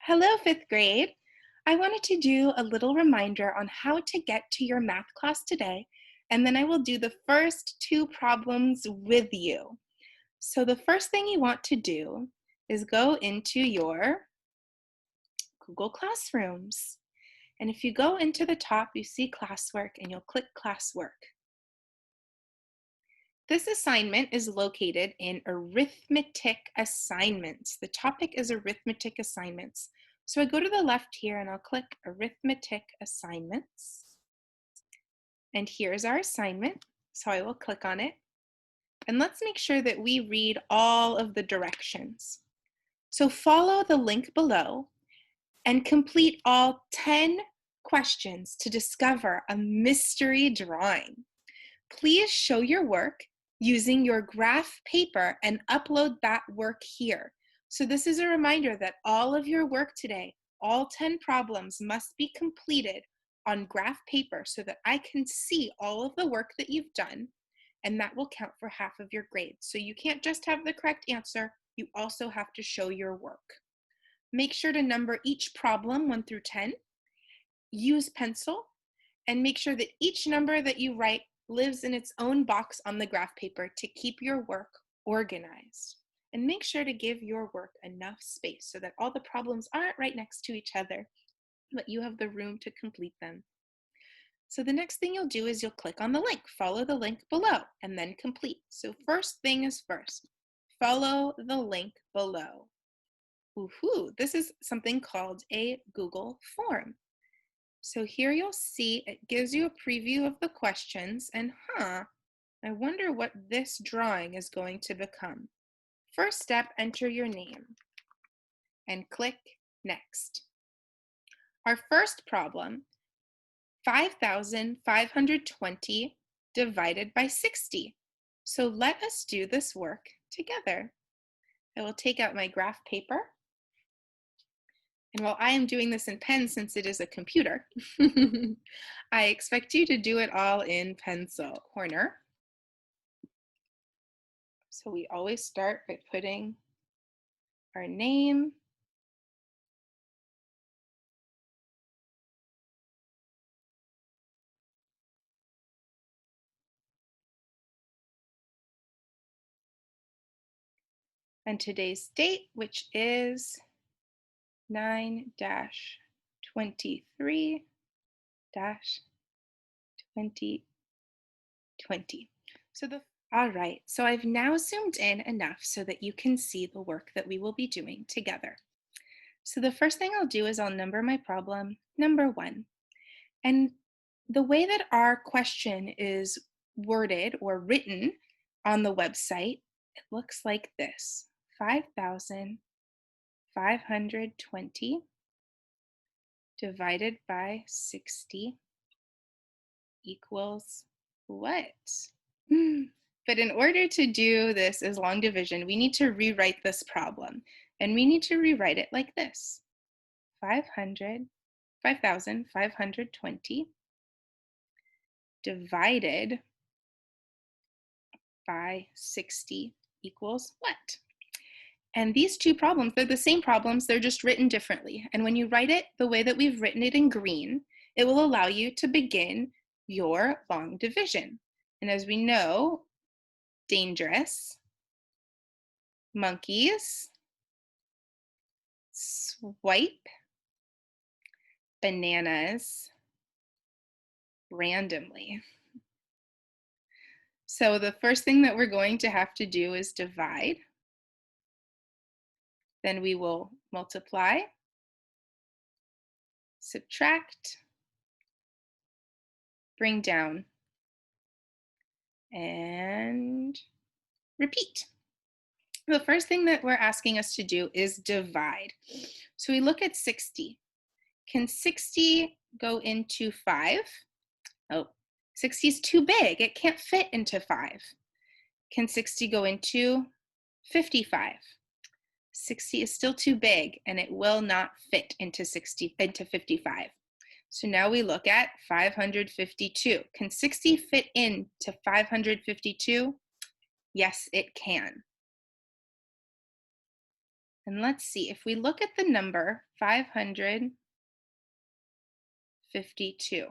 Hello, fifth grade. I wanted to do a little reminder on how to get to your math class today, and then I will do the first two problems with you. So the first thing you want to do is go into your Google Classrooms. And if you go into the top, you see classwork and you'll click classwork. This assignment is located in arithmetic assignments. The topic is arithmetic assignments. So I go to the left here and I'll click arithmetic assignments. And here's our assignment. So I will click on it. And let's make sure that we read all of the directions. So follow the link below and complete all 10 questions to discover a mystery drawing. Please show your work using your graph paper and upload that work here. So this is a reminder that all of your work today, all 10 problems must be completed on graph paper so that I can see all of the work that you've done, and that will count for half of your grade. So you can't just have the correct answer, you also have to show your work. Make sure to number each problem 1 through 10. Use pencil and make sure that each number that you write lives in its own box on the graph paper to keep your work organized. And make sure to give your work enough space so that all the problems aren't right next to each other, but you have the room to complete them. So the next thing you'll do is you'll click on the link, follow the link below, and then complete. So first thing is first, follow the link below. Woohoo! This is something called a Google form. So here you'll see it gives you a preview of the questions, and I wonder what this drawing is going to become. First step, enter your name and click next. Our first problem, 5,520 divided by 60. So let us do this work together. I will take out my graph paper. And while I am doing this in pen since it is a computer, I expect you to do it all in pencil. Corner. So we always start by putting our name, and today's date, which is 9-23-2020. All right, so I've now zoomed in enough so that you can see the work that we will be doing together. So the first thing I'll do is I'll number my problem, number 1. And the way that our question is worded or written on the website, it looks like this: 5,520 divided by 60 equals what? But in order to do this as long division, we need to rewrite this problem. And we need to rewrite it like this: 5,520 divided by 60 equals what? And these two problems, they're the same problems, they're just written differently. And when you write it the way that we've written it in green, it will allow you to begin your long division. And as we know, dangerous, monkeys, swipe, bananas, randomly. So the first thing that we're going to have to do is divide. Then we will multiply, subtract, bring down, and repeat. The first thing that we're asking us to do is divide. So we look at 60. Can 60 go into 5? Oh, 60 is too big. It can't fit into 5. Can 60 go into 55? 60 is still too big and it will not fit into 55. So now we look at 552. Can 60 fit into 552? Yes, it can. And let's see, if we look at the number 552,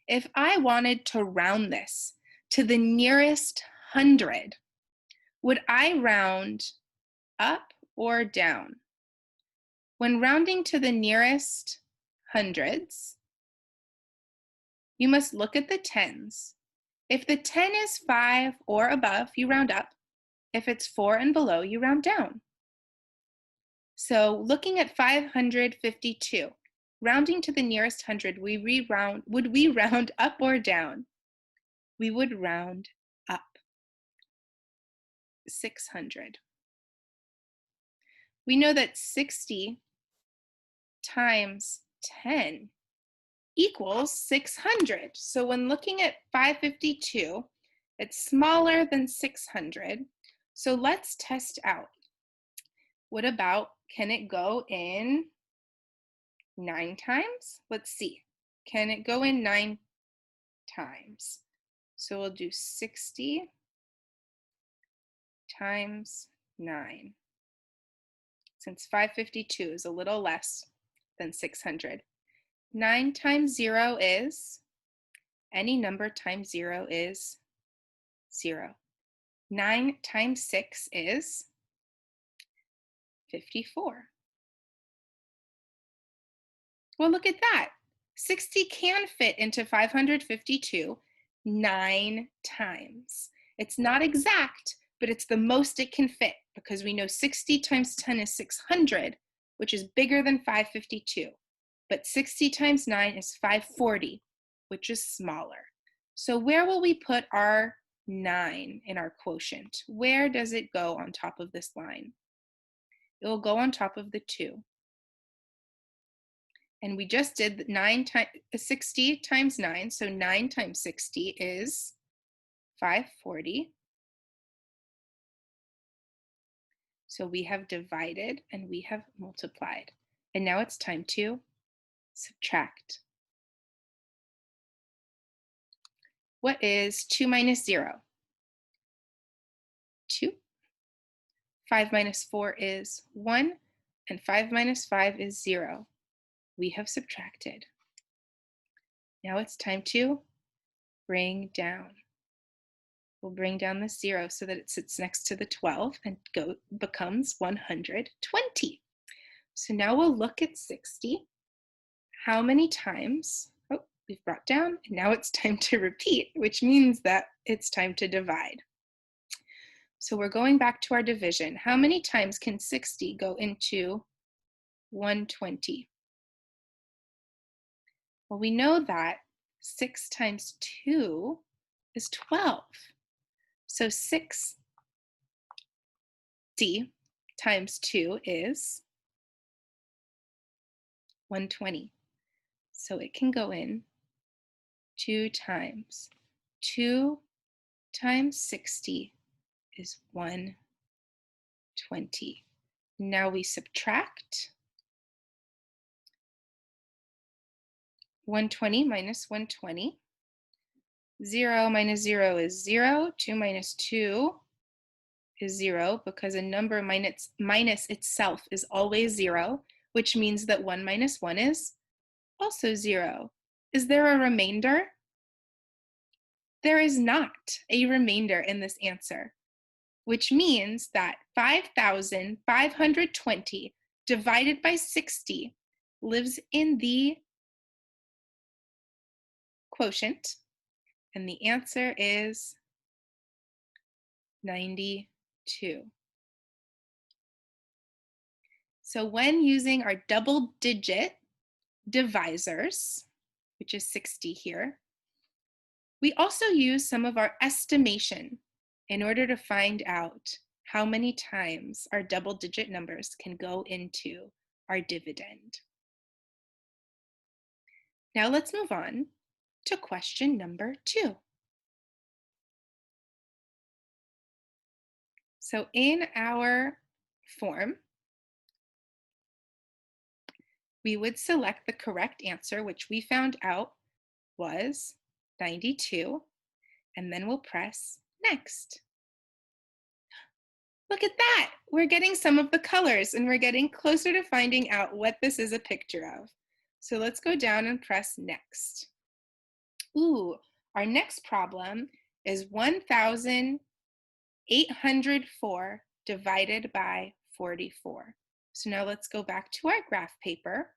if I wanted to round this to the nearest hundred, would I round up or down? When rounding to the nearest hundreds, you must look at the tens. If the 10 is 5 or above, you round up. If it's 4 and below, you round down. So looking at 552, rounding to the nearest hundred, would we round up or down? We would round up. 600. We know that 60 times 10 equals 600. So when looking at 552, it's smaller than 600. So let's test out. What about, can it go in 9 times? Let's see. Can it go in 9 times? So we'll do 60 times 9. Since 552 is a little less than 600. 9 times 0 is, any number times 0 is 0. 9 times 6 is 54. Well, look at that. 60 can fit into 552 9 times. It's not exact, but it's the most it can fit because we know 60 times 10 is 600, which is bigger than 552. But 60 times 9 is 540, which is smaller. So where will we put our 9 in our quotient? Where does it go on top of this line? It will go on top of the 2. And we just did 60 times 9, so 9 times 60 is 540. So we have divided and we have multiplied. And now it's time to subtract. What is 2 minus 0? 2. 5 minus 4 is 1, and 5 minus 5 is 0. We have subtracted. Now it's time to bring down. We'll bring down the 0 so that it sits next to the 12 and becomes 120. So now we'll look at 60. How many times? Oh, we've brought down, and now it's time to repeat, which means that it's time to divide. So we're going back to our division. How many times can 60 go into 120? Well, we know that 6 times 2 is 12. So 60 times 2 is 120. So it can go in 2 times. 2 times 60 is 120. Now we subtract. 120 minus 120. 0 minus 0 is 0. 2 minus 2 is 0 because a number minus itself is always 0, which means that 1 minus 1 is also 0. Is there a remainder? There is not a remainder in this answer, which means that 5,520 divided by 60 lives in the quotient, and the answer is 92. So when using our double digit divisors, which is 60 here, we also use some of our estimation in order to find out how many times our double digit numbers can go into our dividend. Now let's move on to question number 2. So in our form, we would select the correct answer, which we found out was 92, and then we'll press next. Look at that. We're getting some of the colors and we're getting closer to finding out what this is a picture of. So let's go down and press next. Ooh, our next problem is 1,804 divided by 44. So now let's go back to our graph paper.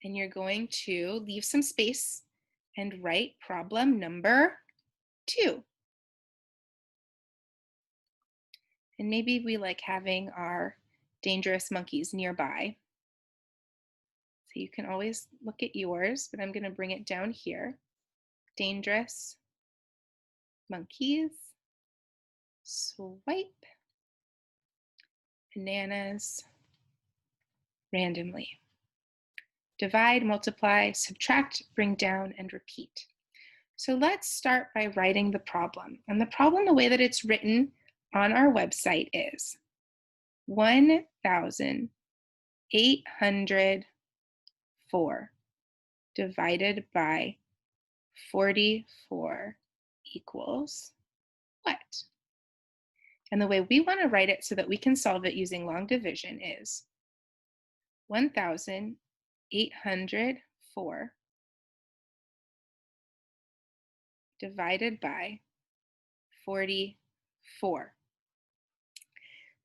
And you're going to leave some space and write problem number 2. And maybe we like having our dangerous monkeys nearby. So you can always look at yours, but I'm going to bring it down here. Dangerous monkeys, swipe, bananas, randomly. Divide, multiply, subtract, bring down, and repeat. So let's start by writing the problem. And the problem, the way that it's written on our website is 1,804 divided by 44 equals what? And the way we want to write it so that we can solve it using long division is 1,804 divided by 44.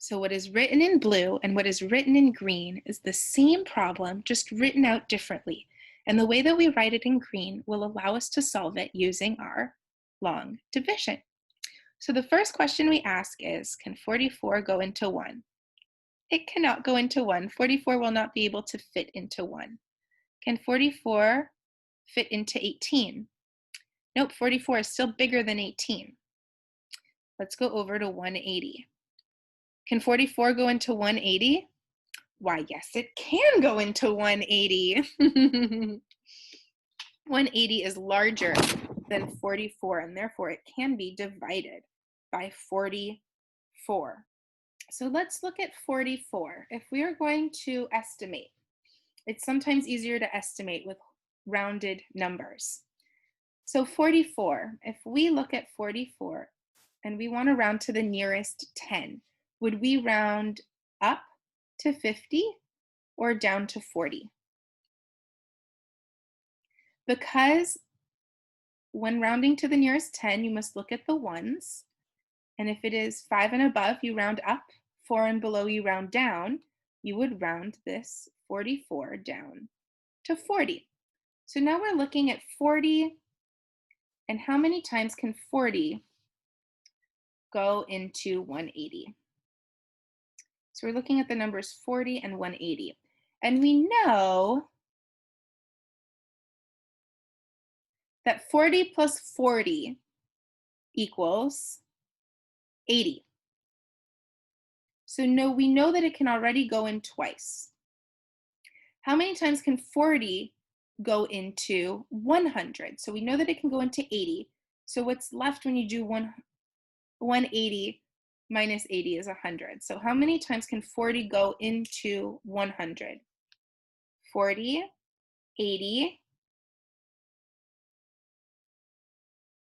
So what is written in blue and what is written in green is the same problem, just written out differently. And the way that we write it in green will allow us to solve it using our long division. So the first question we ask is, can 44 go into 1? It cannot go into 1. 44 will not be able to fit into 1. Can 44 fit into 18? Nope, 44 is still bigger than 18. Let's go over to 180. Can 44 go into 180? Why, yes, it can go into 180. 180 is larger than 44, and therefore it can be divided by 44. So let's look at 44. If we are going to estimate, it's sometimes easier to estimate with rounded numbers. So 44, if we look at 44 and we want to round to the nearest 10, would we round up to 50 or down to 40? Because when rounding to the nearest 10, you must look at the ones. And if it is 5 and above, you round up. 4 and below, you round down. You would round this 44 down to 40. So now we're looking at 40. And how many times can 40 go into 180? So we're looking at the numbers 40 and 180. And we know that 40 plus 40 equals 80. So no, we know that it can already go in twice. How many times can 40 go into 100? So we know that it can go into 80. So what's left when you do 180 minus 80 is 100. So how many times can 40 go into 100? 40, 80,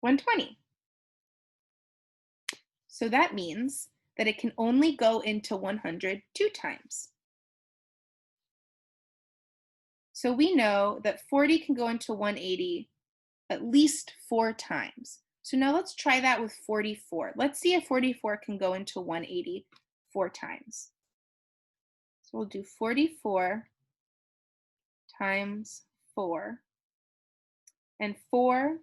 120. So that means that it can only go into 100 2 times. So we know that 40 can go into 180 at least 4 times. So now let's try that with 44. Let's see if 44 can go into 180 4 times. So we'll do 44 times 4. And 4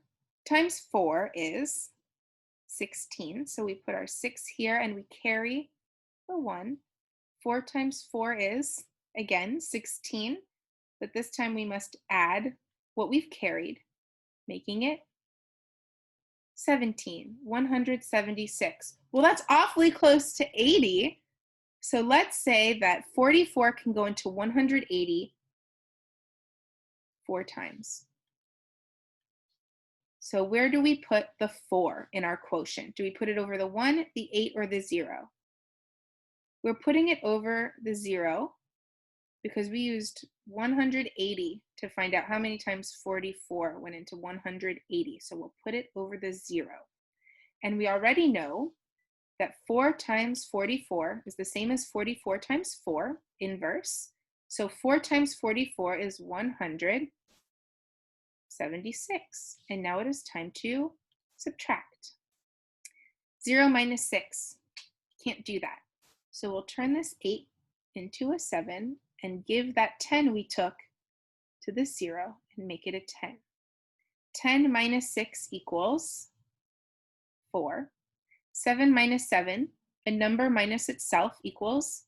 times 4 is 16. So we put our 6 here and we carry the 1. 4 times 4 is, again, 16. But this time we must add what we've carried, making it 17, 176. Well, that's awfully close to 80. So let's say that 44 can go into 180 4 times. So where do we put the 4 in our quotient? Do we put it over the 1, the 8, or the 0? We're putting it over the 0 because we used 180 to find out how many times 44 went into 180. So we'll put it over the 0. And we already know that 4 times 44 is the same as 44 times 4, inverse. So 4 times 44 is 176. And now it is time to subtract. 0 minus 6, can't do that. So we'll turn this 8 into a 7 and give that 10 we took to the 0 and make it a 10. 10 minus 6 equals 4. 7 minus 7, a number minus itself equals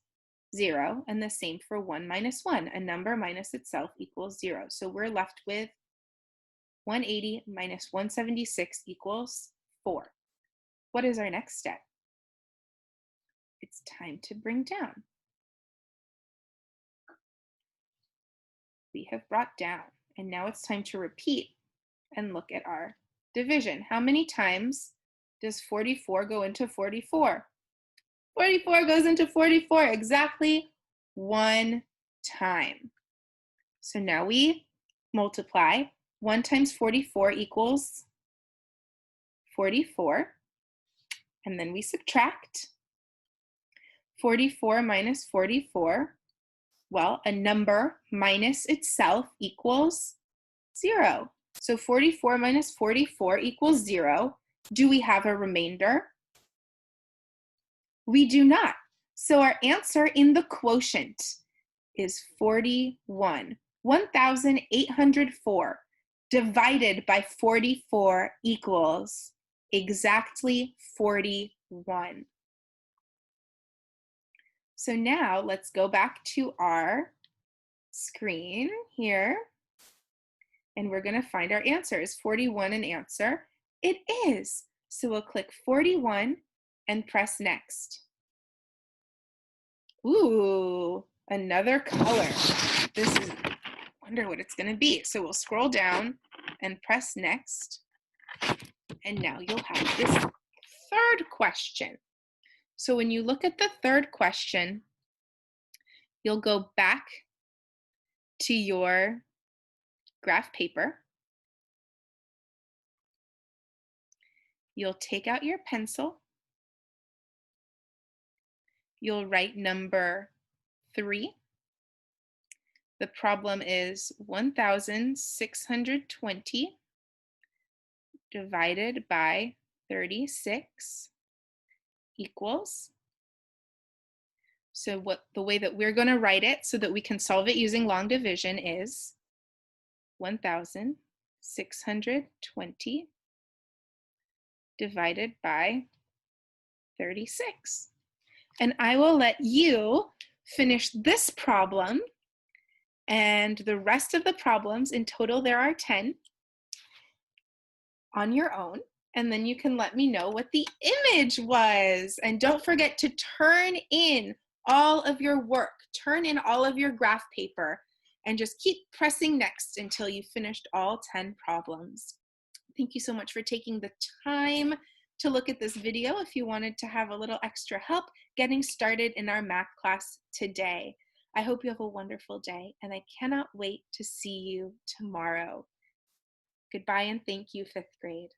0, and the same for 1 minus 1, a number minus itself equals 0. So we're left with 180 minus 176 equals 4. What is our next step? It's time to bring down. We have brought down, and now it's time to repeat and look at our division. How many times does 44 go into 44? 44 goes into 44 exactly 1 time. So now we multiply. 1 times 44 equals 44. And then we subtract. 44 minus 44. Well, a number minus itself equals 0. So 44 minus 44 equals 0. Do we have a remainder? We do not. So our answer in the quotient is 41. 1,804 divided by 44 equals exactly 41. So now let's go back to our screen here, and we're going to find our answer. Is 41 an answer? It is. So we'll click 41 and press next. Ooh, another color. This is, wonder what it's going to be. So we'll scroll down and press next. And now you'll have this third question. So when you look at the third question, you'll go back to your graph paper. You'll take out your pencil. You'll write number 3. The problem is 1,620 divided by 36 equals. So the way that we're going to write it so that we can solve it using long division is 1,620 divided by 36. And I will let you finish this problem and the rest of the problems. In total, there are 10 on your own. And then you can let me know what the image was. And don't forget to turn in all of your work, turn in all of your graph paper, and just keep pressing next until you've finished all 10 problems. Thank you so much for taking the time to look at this video if you wanted to have a little extra help getting started in our math class today. I hope you have a wonderful day, and I cannot wait to see you tomorrow. Goodbye and thank you, 5th grade.